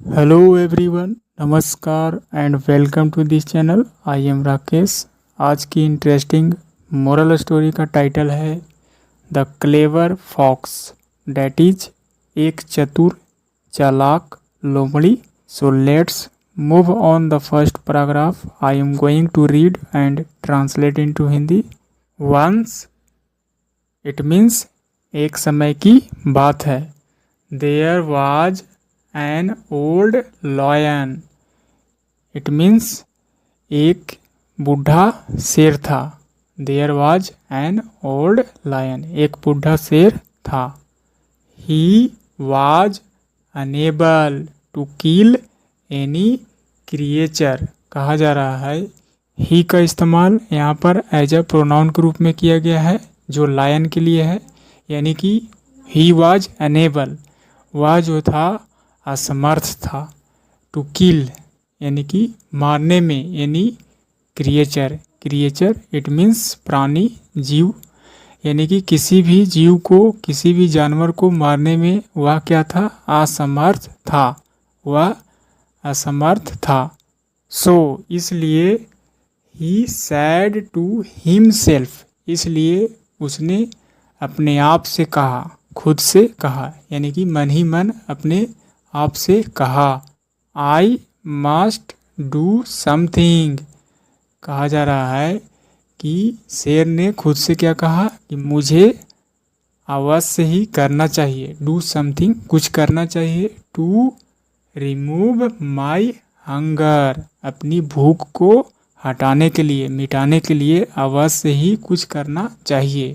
Hello everyone, नमस्कार and welcome to this channel. I am Rakesh. आज की इंटरेस्टिंग मोरल स्टोरी का टाइटल है the clever fox, that is एक चतुर चालाक लोमड़ी। So let's move on the first paragraph. I am going to read and translate into Hindi. Once it means एक समय की बात है। There was an old lion, it means एक बूढ़ा शेर था। There was an old lion, एक बूढ़ा शेर था। He was unable to kill any creature, कहा जा रहा है। ही का इस्तेमाल यहाँ पर एज अ प्रोनाउन के रूप में किया गया है जो लायन के लिए है, यानी कि ही वाज अनेबल, वह जो था असमर्थ था। टू किल यानी कि मारने में, यानी क्रिएचर, क्रिएचर इट मीन्स प्राणी, जीव, यानी कि किसी भी जीव को, किसी भी जानवर को मारने में वह क्या था, असमर्थ था, वह असमर्थ था। सो इसलिए ही सैड टू हिमसेल्फ, इसलिए उसने अपने आप से कहा, खुद से कहा, यानी कि मन ही मन अपने आप से कहा। आई मस्ट डू समथिंग, कहा जा रहा है कि शेर ने खुद से क्या कहा कि मुझे अवश्य ही करना चाहिए, डू समथिंग, कुछ करना चाहिए, टू रिमूव माई हंगर, अपनी भूख को हटाने के लिए, मिटाने के लिए अवश्य ही कुछ करना चाहिए।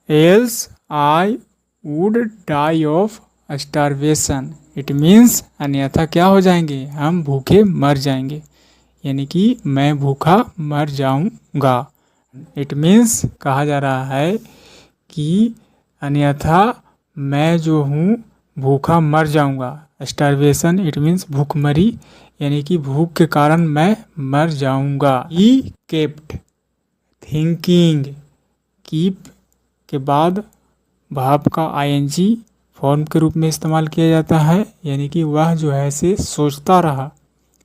Else I would die of starvation, it means अन्यथा क्या हो जाएंगे, हम भूखे मर जाएंगे, यानी कि मैं भूखा मर जाऊंगा। इट मीन्स कहा जा रहा है कि अन्यथा मैं जो हूँ भूखा मर जाऊंगा। स्टारवेशन इट मीन्स भूखमरी, यानी कि भूख के कारण मैं मर जाऊंगा। ही केप्ट थिंकिंग, कीप के बाद भाव का आईएनजी फॉर्म के रूप में इस्तेमाल किया जाता है, यानी कि वह जो है से सोचता रहा,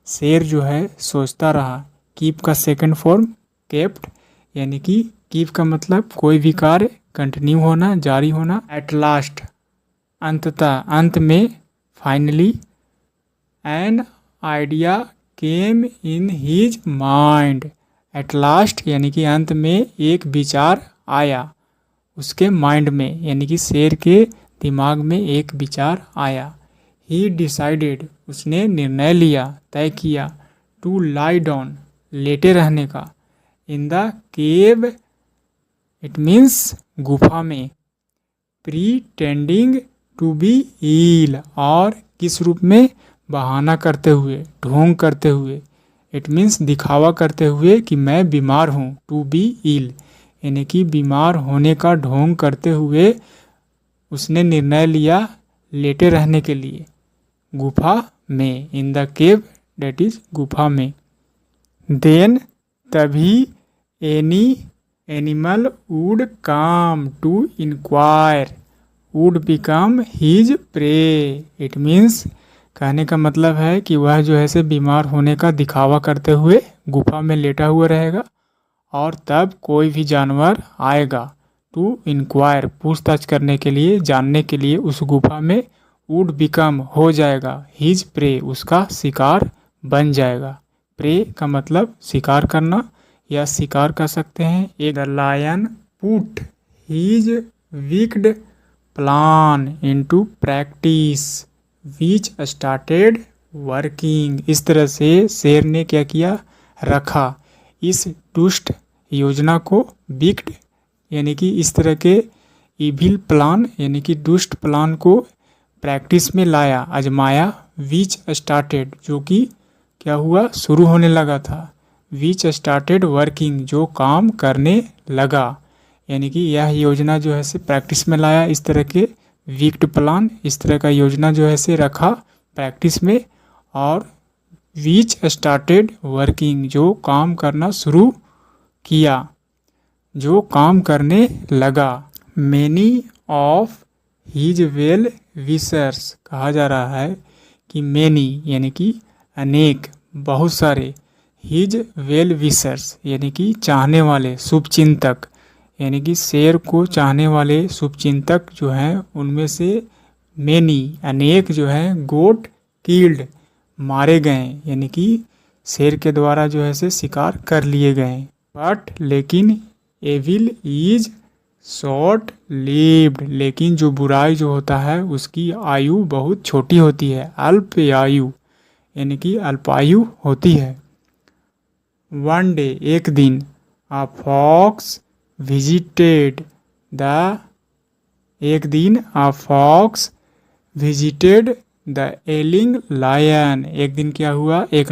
शेर जो है सोचता रहा। कीप का सेकंड फॉर्म केप्ट, यानी कि कीप का मतलब कोई भी कार्य कंटिन्यू होना, जारी होना। एट लास्ट अंततः, अंत में, finally, an idea came in his mind, at last यानी कि अंत में एक विचार आया उसके माइंड में, यानी कि शेर के दिमाग में एक विचार आया। ही डिसाइडेड, उसने निर्णय लिया, तय किया, टू लाई डाउन, लेटे रहने का, इन द केव इट मीन्स गुफा में, प्रीटेंडिंग टू बी इल, और किस रूप में, बहाना करते हुए, ढोंग करते हुए, इट मीन्स दिखावा करते हुए कि मैं बीमार हूँ, टू बी इल यानी कि बीमार होने का ढोंग करते हुए उसने निर्णय लिया लेटे रहने के लिए गुफा में, in the cave that is गुफा में। देन तभी any animal would come to inquire, would become his prey, it means कहने का मतलब है कि वह जो है से बीमार होने का दिखावा करते हुए गुफा में लेटा हुआ रहेगा, और तब कोई भी जानवर आएगा टू इंक्वायर, पूछताछ करने के लिए, जानने के लिए उस गुफा में, वुड बिकम हो जाएगा, हिज प्रे उसका शिकार बन जाएगा। प्रे का मतलब शिकार करना या शिकार कर सकते हैं। एक lion put his wicked plan into practice which started working, इस तरह से शेर ने क्या किया, रखा इस दुष्ट योजना को, विक्ड यानी कि इस तरह के इविल प्लान यानी कि दुष्ट प्लान को प्रैक्टिस में लाया, आजमाया, विच स्टार्टेड जो कि क्या हुआ, शुरू होने लगा था, विच स्टार्टेड वर्किंग जो काम करने लगा, यानी कि यह योजना जो है से प्रैक्टिस में लाया, इस तरह के विक्ड प्लान, इस तरह का योजना जो है से रखा प्रैक्टिस में, और विच स्टार्टेड वर्किंग जो काम करना शुरू किया, जो काम करने लगा। Many of his well wishers, कहा जा रहा है कि मैनी यानी कि अनेक, बहुत सारे, हिज वेल विशर्स यानी कि चाहने वाले, शुभचिंतक, यानी कि शेर को चाहने वाले शुभचिंतक जो हैं उनमें से मैनी अनेक जो हैं गोट किल्ड मारे गए, यानी कि शेर के द्वारा जो है से शिकार कर लिए गए। बट लेकिन एविल इज शॉर्ट लिव्ड, लेकिन जो बुराई जो होता है उसकी आयु बहुत छोटी होती है, अल्प आयु यानी कि अल्पायु होती है। वन डे एक दिन, अ फॉक्स विजिटेड द, एक दिन a fox visited the ailing lion, एक दिन क्या हुआ, एक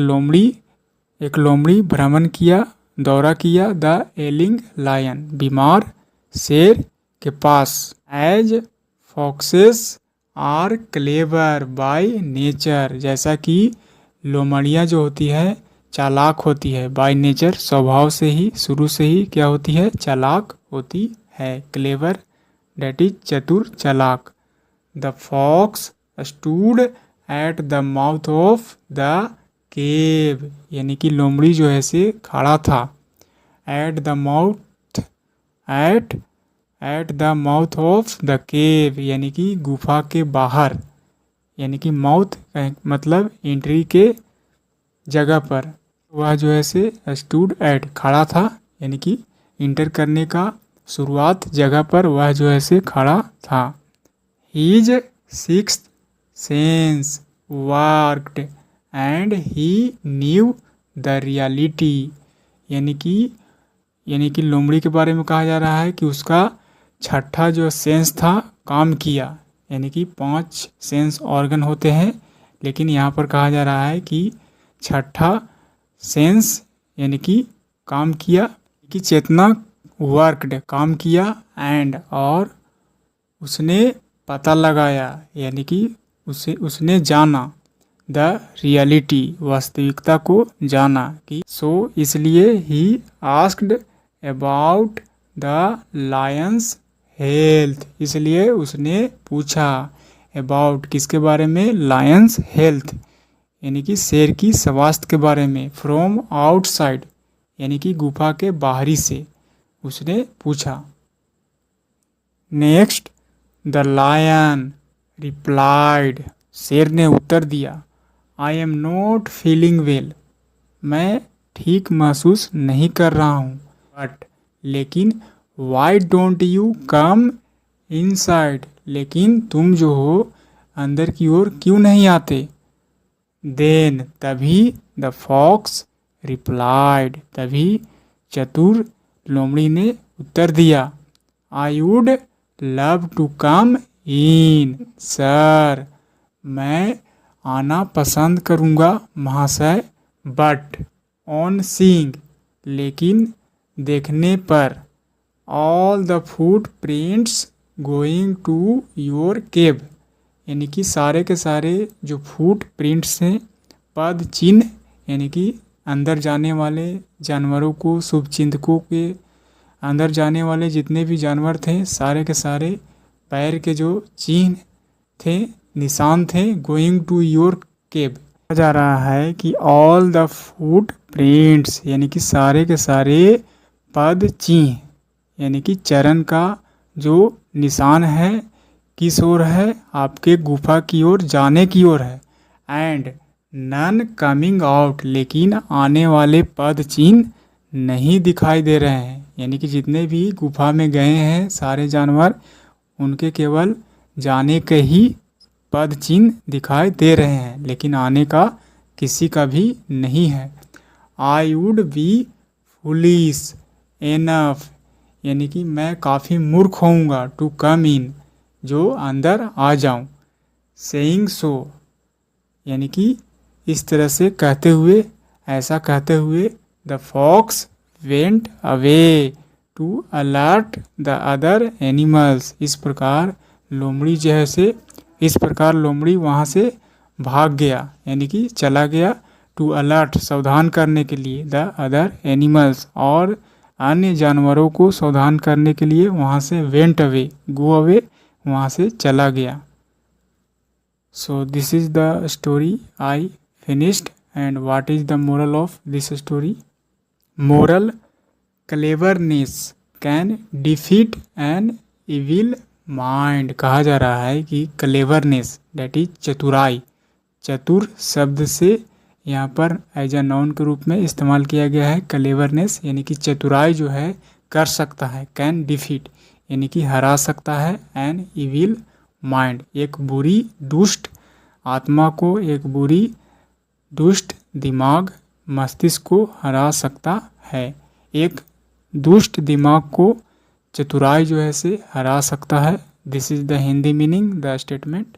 लोमड़ी भ्रमण किया, दौरा किया द एलिंग लायन, बीमार शेर के पास। As foxes are clever by nature, जैसा कि लोमड़ियाँ जो होती है चालाक होती है, बाय नेचर स्वभाव से ही, शुरू से ही क्या होती है, चालाक होती है। क्लेवर डेट इज चतुर, चालाक। The fox stood at the mouth of the cave, यानी कि लोमड़ी जो है से खड़ा था। At the mouth, at the mouth of the cave यानी कि गुफा के बाहर, यानी कि माउथ मतलब एंट्री के जगह पर, वह जो है से स्टूड एट खड़ा था, यानी कि इंटर करने का शुरुआत जगह पर वह जो है से खड़ा था। His sixth sense worked and he knew the reality, यानी कि लोमड़ी के बारे में कहा जा रहा है कि उसका छठा जो सेंस था काम किया, यानी कि 5 सेंस ऑर्गन होते हैं, लेकिन यहाँ पर कहा जा रहा है कि छठा सेंस यानी कि काम किया, कि चेतना वर्कड काम किया, एंड और उसने पता लगाया, यानी कि उसने जाना, द रियलिटी वास्तविकता को जाना, कि सो इसलिए he asked about the Lions health, इसलिए उसने पूछा अबाउट किसके बारे में, लायंस हेल्थ यानी कि शेर की स्वास्थ्य के बारे में, फ्रॉम आउटसाइड यानी कि गुफा के बाहरी से उसने पूछा। नेक्स्ट, द लायन रिप्लाइड, शेर ने उत्तर दिया, I am not feeling well, मैं ठीक महसूस नहीं कर रहा हूँ, बट लेकिन why don't you come inside, लेकिन तुम जो हो अंदर की ओर क्यों नहीं आते। देन तभी, द फॉक्स रिप्लाइड, तभी चतुर लोमड़ी ने उत्तर दिया, I would love to come in sir, मैं आना पसंद करूँगा महाशय, बट ऑन सीइंग, लेकिन देखने पर, all the footprints going to your cave, यानी कि सारे के सारे जो फुट प्रिंट्स हैं, पद चिन्ह, यानी कि अंदर जाने वाले जानवरों को, शुभचिंतकों के अंदर जाने वाले जितने भी जानवर थे, सारे के सारे पैर के जो चिन्ह थे, निशान थे, गोइंग टू योर केव, कहा जा रहा है कि ऑल द फुट प्रिंट्स यानी कि सारे के सारे पद चिन्ह, यानी कि चरण का जो निशान है किस ओर है, आपके गुफा की ओर जाने की ओर है। एंड नन कमिंग आउट, लेकिन आने वाले पद चिन्ह नहीं दिखाई दे रहे हैं, यानी कि जितने भी गुफा में गए हैं सारे जानवर, उनके केवल जाने के ही पद चिन्ह दिखाई दे रहे हैं, लेकिन आने का किसी का भी नहीं है। I would be foolish enough, यानी कि मैं काफ़ी मूर्ख होऊंगा, टू कम इन, जो अंदर आ जाऊं। सेइंग सो, यानी कि इस तरह से कहते हुए, ऐसा कहते हुए, the fox went away to alert the other animals, इस प्रकार लोमड़ी वहाँ से भाग गया, यानी कि चला गया, टू अलर्ट सावधान करने के लिए, द अदर एनिमल्स, और अन्य जानवरों को सावधान करने के लिए वहाँ से वेंट अवे, गो अवे, वहाँ से चला गया। So this is the story I finished. And what is the moral of this story? Moral: cleverness can defeat an evil mind. कहा जा रहा है कि cleverness that is चतुराई, चतुर शब्द से यहाँ पर एज अ नाउन के रूप में इस्तेमाल किया गया है। cleverness यानी कि चतुराई जो है कर सकता है, can defeat यानी कि हरा सकता है, an evil माइंड एक बुरी दुष्ट आत्मा को, एक बुरी दुष्ट दिमाग मस्तिष्क को हरा सकता है। एक दुष्ट दिमाग को चतुराई जो है से हरा सकता है। This is the Hindi meaning the statement.